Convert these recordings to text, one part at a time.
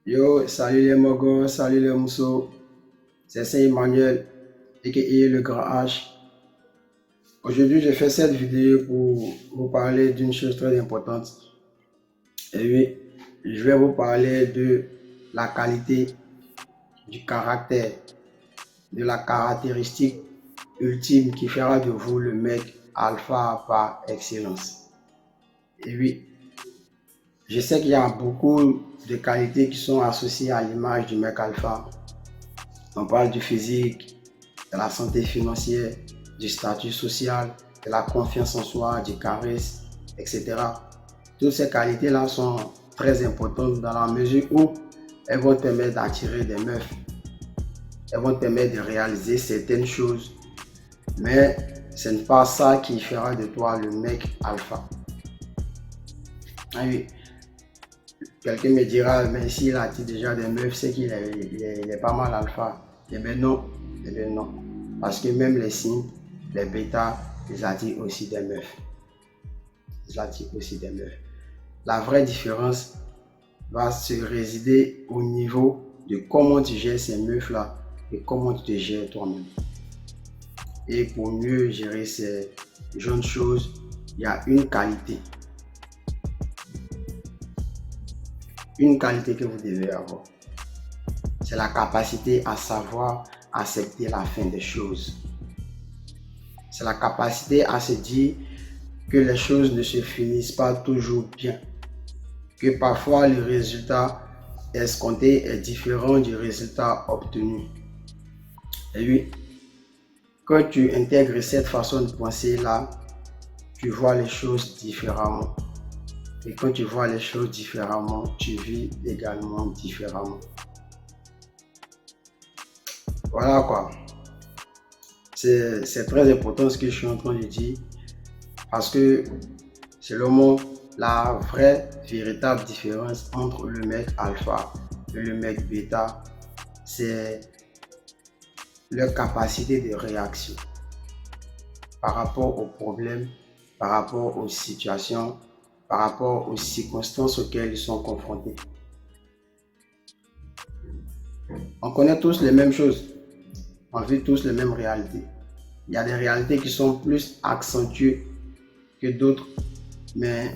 Yo, salut les mogos, salut les mousseaux, c'est Saint-Emmanuel, aka le grand H. Aujourd'hui, j'ai fait cette vidéo pour vous parler d'une chose très importante. Et oui, je vais vous parler de la qualité, du caractère, de la caractéristique ultime qui fera de vous le mec alpha par excellence. Et oui, je sais qu'il y a beaucoup de qualités qui sont associées à l'image du mec alpha. On parle du physique, de la santé financière, du statut social, de la confiance en soi, du charisme, etc. Toutes ces qualités-là sont très importantes dans la mesure où elles vont te permettre d'attirer des meufs. Elles vont te permettre de réaliser certaines choses. Mais ce n'est pas ça qui fera de toi le mec alpha. Ah oui. Quelqu'un me dira, mais s'il attire déjà des meufs, c'est qu'il est pas mal alpha. Eh bien non, eh bien non. Parce que même les signes, les bêtas, ils attirent aussi des meufs. Ils attirent aussi des meufs. La vraie différence va se résider au niveau de comment tu gères ces meufs-là et comment tu te gères toi-même. Et pour mieux gérer ces jeunes choses, il y a une qualité. Une qualité que vous devez avoir. C'est la capacité à savoir accepter la fin des choses. C'est la capacité à se dire que les choses ne se finissent pas toujours bien. Que parfois le résultat escompté est différent du résultat obtenu. Et oui, quand tu intègres cette façon de penser là, tu vois les choses différemment. Et quand tu vois les choses différemment, tu vis également différemment. Voilà quoi. C'est très important ce que je suis en train de dire parce que selon moi, la vraie, véritable différence entre le mec alpha et le mec bêta, c'est leur capacité de réaction par rapport aux problèmes, par rapport aux situations, par rapport aux circonstances auxquelles ils sont confrontés. On connaît tous les mêmes choses, on vit tous les mêmes réalités. Il y a des réalités qui sont plus accentuées que d'autres, mais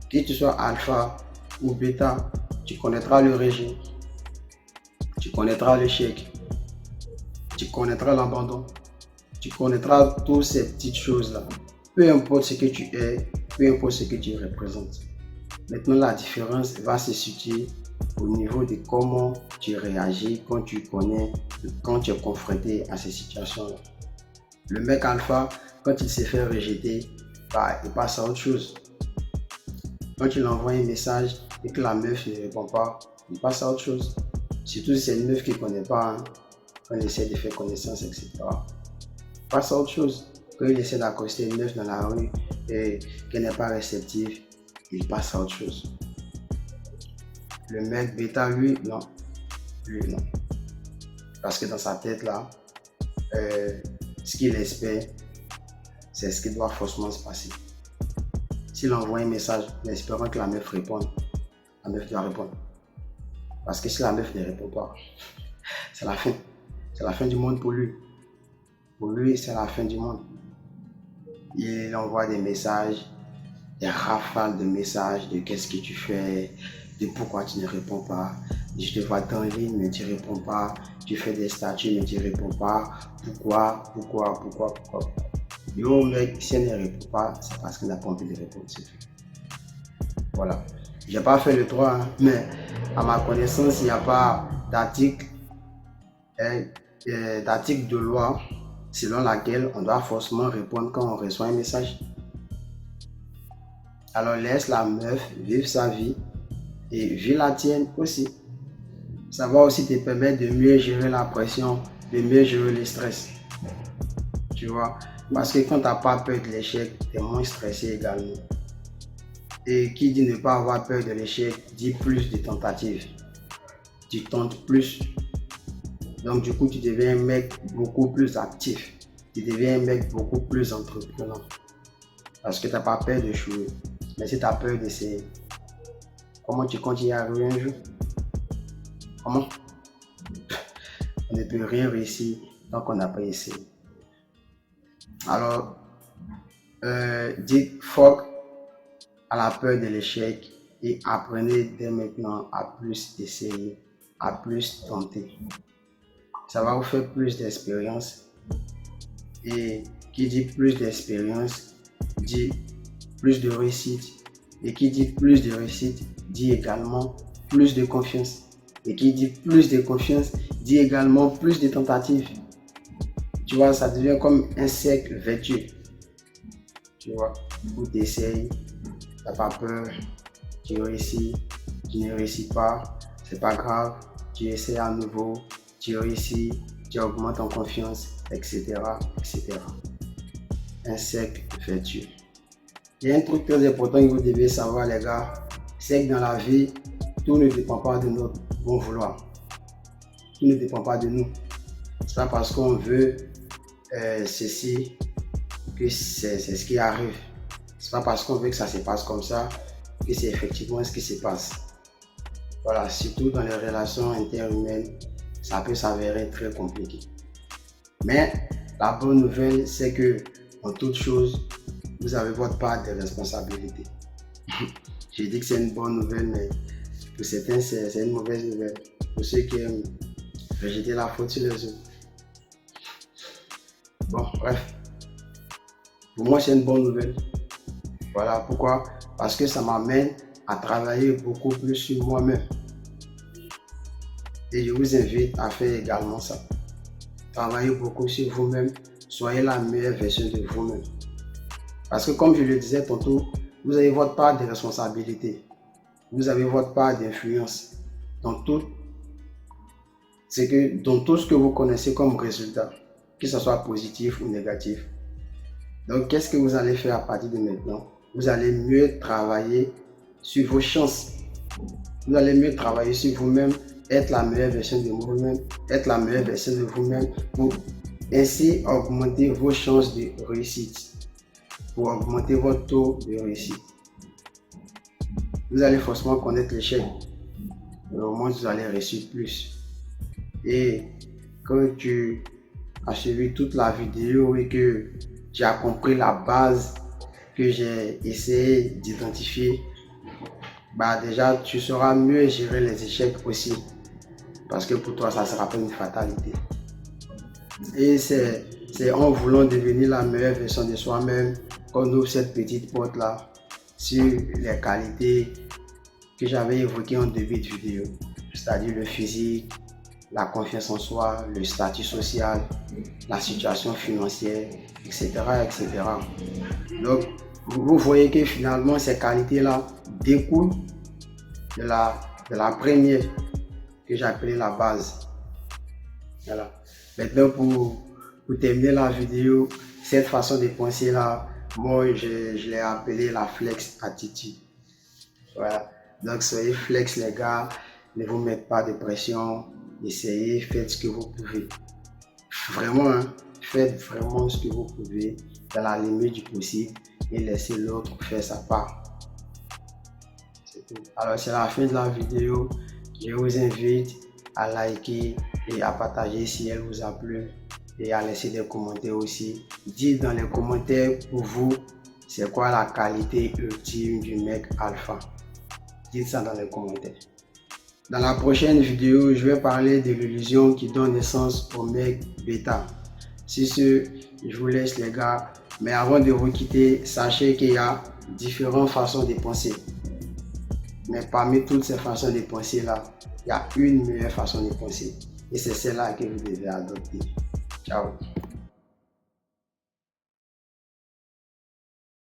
que tu sois alpha ou bêta, tu connaîtras le régime, tu connaîtras l'échec, tu connaîtras l'abandon, tu connaîtras toutes ces petites choses-là. Peu importe ce que tu es, peu importe ce que tu représentes. Maintenant, la différence va se situer au niveau de comment tu réagis quand tu connais, quand tu es confronté à ces situations-là. Le mec alpha, quand il s'est fait rejeter, il passe à autre chose. Quand il envoie un message et que la meuf ne répond pas, il passe à autre chose. Surtout si c'est une meuf qu'il ne connaît pas, hein, quand il essaie de faire connaissance, etc. Il passe à autre chose. Quand il essaie d'accoster une meuf dans la rue et qu'elle n'est pas réceptive, il passe à autre chose. Le mec bêta, lui, non. Lui, non. Parce que dans sa tête, là, ce qu'il espère, c'est ce qui doit forcément se passer. S'il envoie un message en espérant que la meuf réponde, la meuf doit répondre. Parce que si la meuf ne répond pas, c'est la fin. C'est la fin du monde pour lui. Pour lui, c'est la fin du monde. Il envoie des messages, des rafales de messages de qu'est-ce que tu fais, de pourquoi tu ne réponds pas. Je te vois en ligne, mais tu ne réponds pas. Tu fais des statuts, mais tu ne réponds pas. Pourquoi? Yo mec, si elle ne répond pas, c'est parce qu'elle n'a pas envie de répondre. Voilà. Je n'ai pas fait le droit, hein, mais à ma connaissance, il n'y a pas d'article de loi selon laquelle on doit forcément répondre quand on reçoit un message. Alors laisse la meuf vivre sa vie et vis la tienne aussi. Ça va aussi te permettre de mieux gérer la pression, de mieux gérer le stress. Tu vois, parce que quand tu n'as pas peur de l'échec, tu es moins stressé également. Et qui dit ne pas avoir peur de l'échec, dit plus de tentatives. Tu tentes plus. Donc du coup, tu deviens un mec beaucoup plus actif. Tu deviens un mec beaucoup plus entreprenant. Parce que tu n'as pas peur de jouer. Mais si tu as peur d'essayer, comment tu comptes y arriver un jour? Comment? On ne peut rien réussir tant qu'on n'a pas essayé. Alors, dites fuck à la peur de l'échec et apprenez dès maintenant à plus essayer, à plus tenter. Ça va vous faire plus d'expérience. Et qui dit plus d'expérience dit plus de réussite. Et qui dit plus de réussite dit également plus de confiance. Et qui dit plus de confiance dit également plus de tentatives. Tu vois, ça devient comme un cercle vertueux. Tu vois, où tu essayes, tu n'as pas peur, tu réussis, tu ne réussis pas, c'est pas grave, tu essaies à nouveau, tu réussis, tu augmentes en confiance, etc., etc. Un cercle vertueux. Il y a un truc très important que vous devez savoir, les gars, c'est que dans la vie, tout ne dépend pas de notre bon vouloir. Tout ne dépend pas de nous. C'est pas parce qu'on veut ceci que c'est ce qui arrive. C'est pas parce qu'on veut que ça se passe comme ça que c'est effectivement ce qui se passe. Voilà, surtout dans les relations interhumaines, ça peut s'avérer très compliqué. Mais la bonne nouvelle, c'est que en toute chose, vous avez votre part de responsabilité. Je dis que c'est une bonne nouvelle, mais pour certains, c'est une mauvaise nouvelle. Pour ceux qui aiment rejeter la faute sur les autres. Bon, bref. Pour moi, c'est une bonne nouvelle. Voilà pourquoi. Parce que ça m'amène à travailler beaucoup plus sur moi-même. Et je vous invite à faire également ça. Travaillez beaucoup sur vous-même. Soyez la meilleure version de vous-même. Parce que comme je le disais tantôt, vous avez votre part de responsabilité. Vous avez votre part d'influence dans tout ce que vous connaissez comme résultat, que ce soit positif ou négatif. Donc, qu'est-ce que vous allez faire à partir de maintenant? Vous allez mieux travailler sur vos chances. Vous allez mieux travailler sur vous-même, être la meilleure version de vous-même, être la meilleure version de vous-même pour ainsi augmenter vos chances de réussite, pour augmenter votre taux de réussite. Vous allez forcément connaître l'échec, mais au moins vous allez réussir plus. Et quand tu as suivi toute la vidéo et que tu as compris la base que j'ai essayé d'identifier, déjà tu sauras mieux gérer les échecs aussi, parce que pour toi ça ne sera pas une fatalité. Et c'est en voulant devenir la meilleure version de soi-même qu'on ouvre cette petite porte là sur les qualités que j'avais évoquées en début de vidéo, c'est-à-dire le physique, la confiance en soi, le statut social, la situation financière, etc., etc. Donc, vous voyez que finalement, ces qualités-là découlent de la première que j'ai appelée la base. Voilà. Maintenant, pour terminer la vidéo, cette façon de penser-là, moi, je l'ai appelée la flex attitude. Voilà. Donc, soyez flex, les gars. Ne vous mettez pas de pression. Essayez, faites ce que vous pouvez. Vraiment, hein, faites vraiment ce que vous pouvez dans la limite du possible et laissez l'autre faire sa part. C'est tout. Alors, c'est la fin de la vidéo. Je vous invite à liker et à partager si elle vous a plu et à laisser des commentaires aussi. Dites dans les commentaires pour vous, c'est quoi la qualité ultime du mec alpha. Dites ça dans les commentaires. Dans la prochaine vidéo, je vais parler de l'illusion qui donne naissance au mec bêta. Sur ce, je vous laisse les gars. Mais avant de vous quitter, sachez qu'il y a différentes façons de penser. Mais parmi toutes ces façons de penser là, il y a une meilleure façon de penser. Et c'est celle-là que vous devez adopter. Ciao.